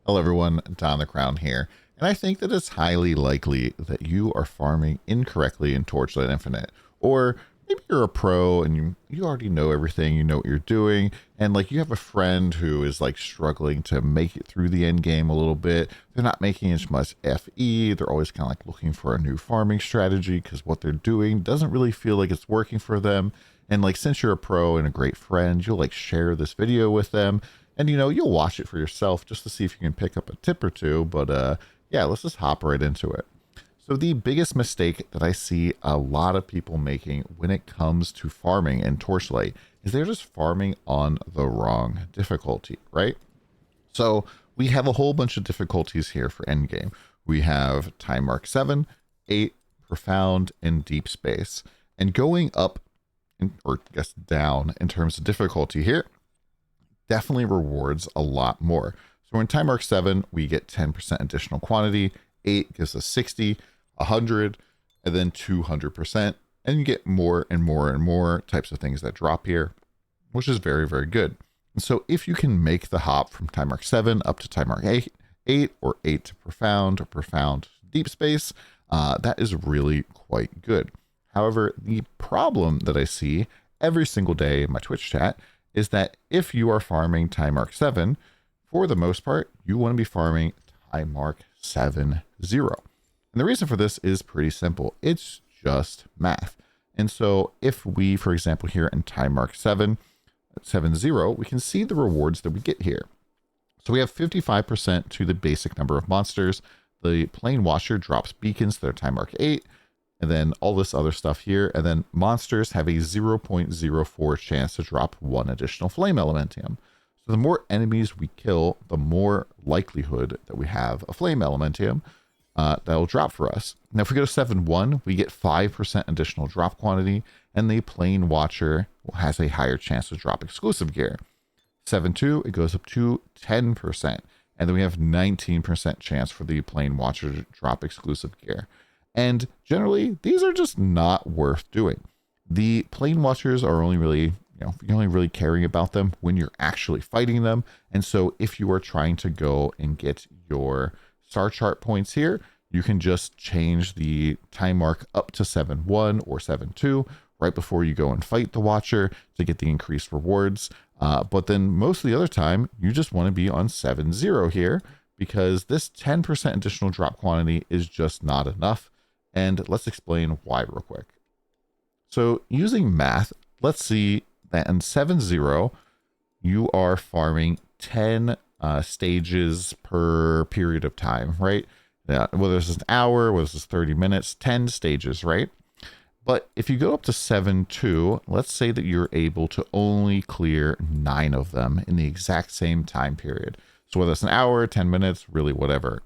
Hello everyone, DonTheCrown here, and I think that it's highly likely that you are farming incorrectly in Torchlight Infinite, or maybe you're a pro and you already know everything, you know what you're doing, and like you have a friend who is like struggling to make it through the end game a little bit. They're not making as much FE, they're always kind of like looking for a new farming strategy because what they're doing doesn't really feel like it's working for them. And like since you're a pro and a great friend, you'll like share this video with them and you'll watch it for yourself just to see if you can pick up a tip or two. But yeah, let's just hop right into it. So the biggest mistake that I see a lot of people making when it comes to farming in Torchlight is they're just farming on the wrong difficulty, right? So we have a whole bunch of difficulties here for endgame. We have Time Mark 7, 8, Profound, and Deep Space. And going up, or I guess down in terms of difficulty here, definitely rewards a lot more. So in Time Mark 7, we get 10% additional quantity, 8 gives us 60, 100, and then 200%. And you get more and more and more types of things that drop here, which is very, very good. And so if you can make the hop from Time Mark 7 up to Time Mark 8 or 8 to Profound or Profound to Deep Space, that is really quite good. However, the problem that I see every single day in my Twitch chat is that if you are farming Time Mark 7, for the most part, you want to be farming Time Mark 7-0. And the reason for this is pretty simple. It's just math. And so if we, for example, here in Time Mark 7, 7-0, we can see the rewards that we get here. So we have 55% to the basic number of monsters. The Plane Watcher drops beacons that are Time Mark 8. And then all this other stuff here. And then monsters have a 0.04 chance to drop 1 additional flame elementium. So the more enemies we kill, the more likelihood that we have a flame elementium that will drop for us. Now, if we go to 7-1, we get 5% additional drop quantity, and the Plane Watcher has a higher chance to drop exclusive gear. 7-2, it goes up to 10%, and then we have 19% chance for the Plane Watcher to drop exclusive gear. And generally, these are just not worth doing. The Plane Watchers are only really, you're only really caring about them when you're actually fighting them. And so if you are trying to go and get your star chart points here, you can just change the time mark up to 7-1 or 7-2 right before you go and fight the Watcher to get the increased rewards. But then most of the other time, you just want to be on 7-0 here because this 10% additional drop quantity is just not enough. And let's explain why real quick. So using math, let's see that in 7-0, you are farming 10 stages per period of time, right? Whether this is an hour, whether this is 30 minutes, 10 stages, right? But if you go up to 7-2, let's say that you're able to only clear 9 of them in the exact same time period. So whether it's an hour, 10 minutes, really whatever.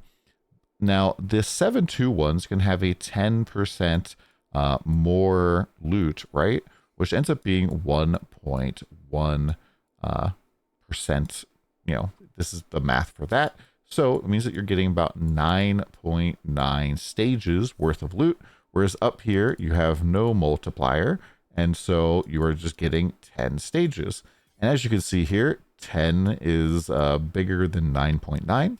Now, this 7-2 one's can have a 10% more loot, right? Which ends up being 1.1%. This is the math for that. So it means that you're getting about 9.9 stages worth of loot. Whereas up here, you have no multiplier. And so you are just getting 10 stages. And as you can see here, 10 is bigger than 9.9.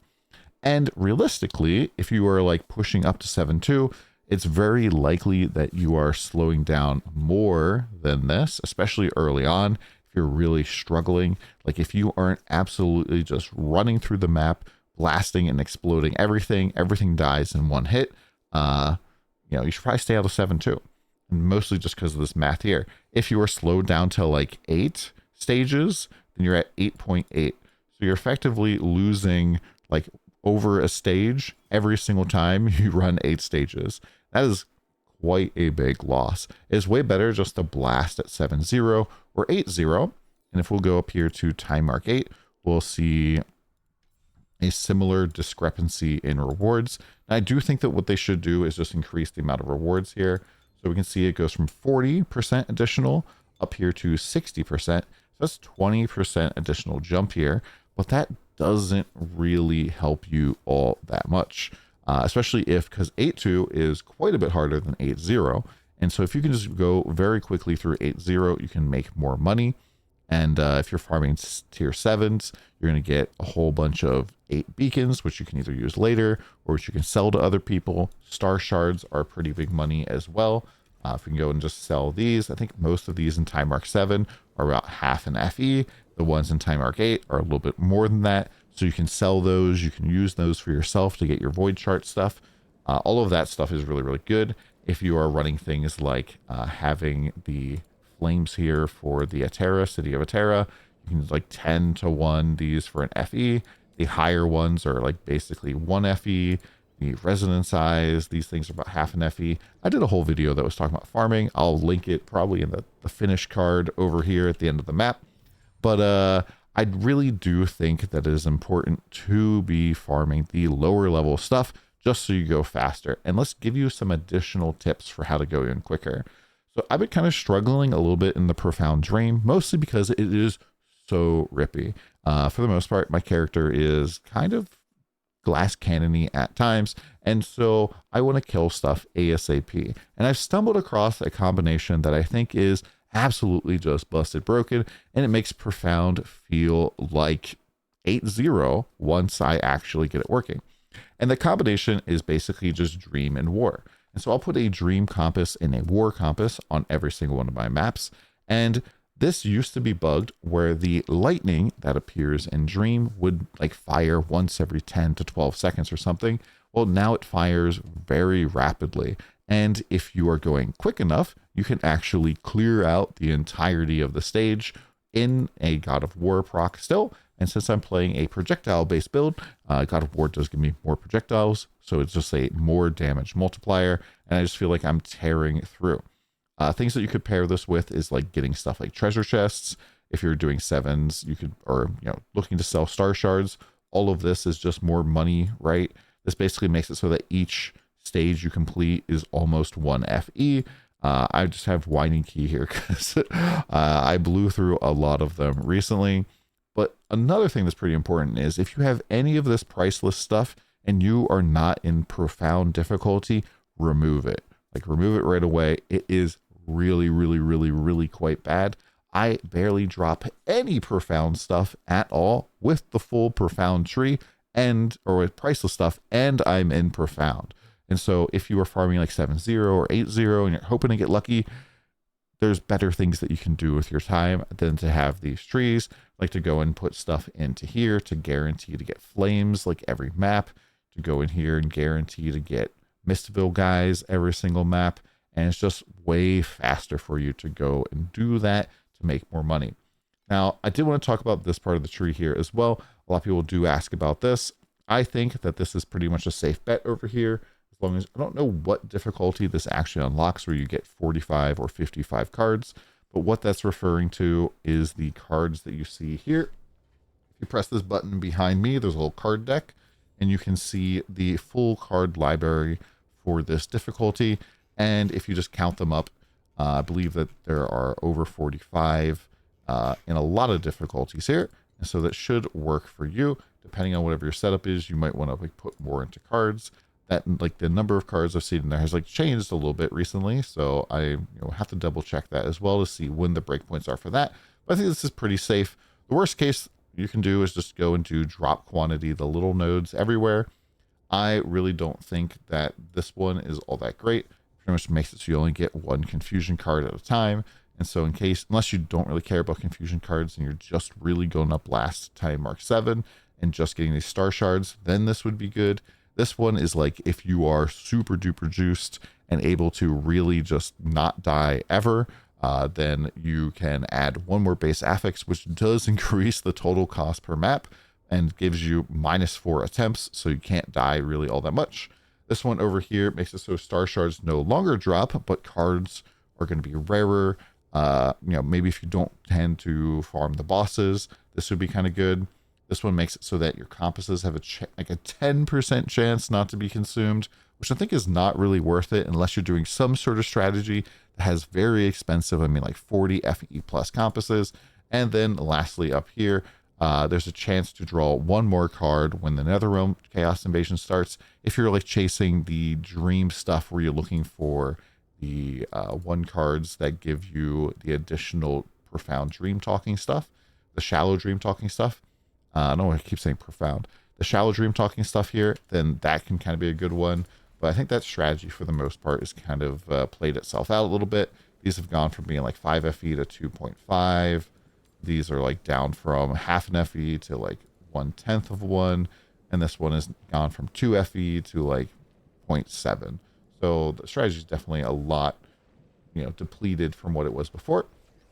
And realistically, if you are like pushing up to 7-2, it's very likely that you are slowing down more than this, especially early on. If you're really struggling, like if you aren't absolutely just running through the map, blasting and exploding everything dies in one hit, you should probably stay out of 7-2. And mostly just because of this math here. If you are slowed down to like 8 stages, then you're at 8.8. So you're effectively losing like over a stage every single time you run 8 stages. That is quite a big loss. It's way better just to blast at 7-0 or 8-0. And if we'll go up here to Time Mark 8, we'll see a similar discrepancy in rewards. And I do think that what they should do is just increase the amount of rewards here. So we can see it goes from 40% additional up here to 60%. So that's 20% additional jump here. But that doesn't really help you all that much, especially because 8-2 is quite a bit harder than 8-0. And so if you can just go very quickly through 8-0, you can make more money. And if you're farming tier 7s, you're going to get a whole bunch of 8 beacons, which you can either use later or which you can sell to other people. Star shards are pretty big money as well. If we can go and just sell these, I think most of these in Time Arc 7 are about half an FE. The ones in Time Arc 8 are a little bit more than that. So you can sell those. You can use those for yourself to get your void chart stuff. All of that stuff is really, really good. If you are running things like having the flames here for the Atera, City of Atera, you can like 10 to 1 these for an FE. The higher ones are like basically 1 FE. The resonance size, these things are about half an FE. I did a whole video that was talking about farming. I'll link it probably in the finish card over here at the end of the map. But I really do think that it is important to be farming the lower level stuff just so you go faster. And let's give you some additional tips for how to go in quicker. So I've been kind of struggling a little bit in the Profound Dream, mostly because it is so rippy. For the most part, my character is kind of glass cannony at times, and so I want to kill stuff ASAP. And I've stumbled across a combination that I think is absolutely just busted broken, and it makes Profound feel like 8-0 once I actually get it working. And the combination is basically just Dream and War. And so I'll put a Dream Compass and a War Compass on every single one of my maps. And this used to be bugged where the lightning that appears in Dream would like fire once every 10 to 12 seconds or something. Well, now it fires very rapidly. And if you are going quick enough, you can actually clear out the entirety of the stage in a God of War proc still. And since I'm playing a projectile-based build, God of War does give me more projectiles, so it's just a more damage multiplier, and I just feel like I'm tearing through. Things that you could pair this with is like getting stuff like treasure chests. If you're doing 7s, you could, or looking to sell star shards. All of this is just more money, right? This basically makes it so that each stage you complete is almost 1 FE. I just have Winding Key here because I blew through a lot of them recently. But another thing that's pretty important is if you have any of this priceless stuff and you are not in profound difficulty, remove it. Like, remove it right away. It is really, really, really, really quite bad. I barely drop any profound stuff at all with the full profound tree or with priceless stuff, and I'm in profound. And so if you are farming like 7-0 or 8-0 and you're hoping to get lucky, there's better things that you can do with your time than to have these trees, like to go and put stuff into here to guarantee to get flames like every map, to go in here and guarantee to get Mistville guys every single map. And it's just way faster for you to go and do that to make more money. Now, I did want to talk about this part of the tree here as well. A lot of people do ask about this. I think that this is pretty much a safe bet over here. As long as I don't know what difficulty this actually unlocks, where you get 45 or 55 cards, but what that's referring to is the cards that you see here. If you press this button behind me, there's a little card deck, and you can see the full card library for this difficulty. And if you just count them up, I believe that there are over 45 in a lot of difficulties here, and so that should work for you. Depending on whatever your setup is, you might want to like put more into cards. That, like, the number of cards I've seen in there has like changed a little bit recently, so I have to double check that as well to see when the breakpoints are for that. But I think this is pretty safe. The worst case you can do is just go and do drop quantity, the little nodes everywhere. I really don't think that this one is all that great. Pretty much makes it so you only get 1 confusion card at a time. And so unless you don't really care about confusion cards and you're just really going up last Time Mark 7 and just getting these star shards, then this would be good. This one is like if you are super duper juiced and able to really just not die ever, then you can add 1 more base affix, which does increase the total cost per map and gives you -4 attempts, so you can't die really all that much. This one over here makes it so star shards no longer drop, but cards are going to be rarer. Maybe if you don't tend to farm the bosses, this would be kind of good. This one makes it so that your compasses have a 10% chance not to be consumed, which I think is not really worth it unless you're doing some sort of strategy that has very expensive, like 40 FE plus compasses. And then lastly up here, there's a chance to draw 1 more card when the Netherrealm Chaos Invasion starts. If you're like chasing the dream stuff where you're looking for the 1 cards that give you the additional profound dream talking stuff, the shallow dream talking stuff. I don't know why I keep saying profound. The shallow dream talking stuff here, then that can kind of be a good one. But I think that strategy for the most part is kind of played itself out a little bit. These have gone from being like 5 FE to 2.5. These are like down from half an FE to like 1/10 of one. And this one has gone from 2 FE to like 0.7. So the strategy is definitely a lot, depleted from what it was before.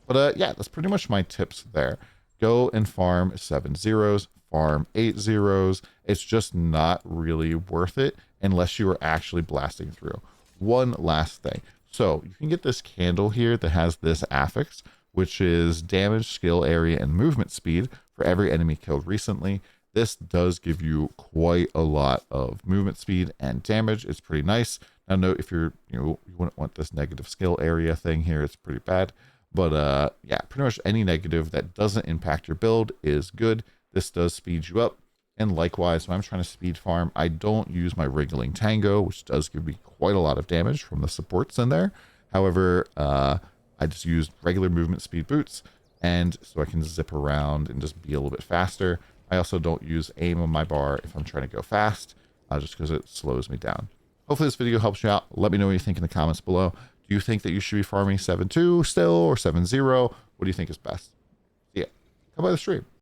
But yeah, that's pretty much my tips there. Go and farm 7 zeros, farm 8 zeros. It's just not really worth it unless you are actually blasting through. One last thing. So you can get this candle here that has this affix, which is damage, skill area, and movement speed for every enemy killed recently. This does give you quite a lot of movement speed and damage. It's pretty nice. Now note, if you wouldn't want this negative skill area thing here, it's pretty bad. But yeah, pretty much any negative that doesn't impact your build is good. This does speed you up. And likewise, when I'm trying to speed farm, I don't use my Wriggling Tango, which does give me quite a lot of damage from the supports in there. However, I just use regular movement speed boots, and so I can zip around and just be a little bit faster. I also don't use aim on my bar if I'm trying to go fast, just because it slows me down. Hopefully this video helps you out. Let me know what you think in the comments below. Do you think that you should be farming 7.2 still or 7.0? What do you think is best? See ya. Come by the stream.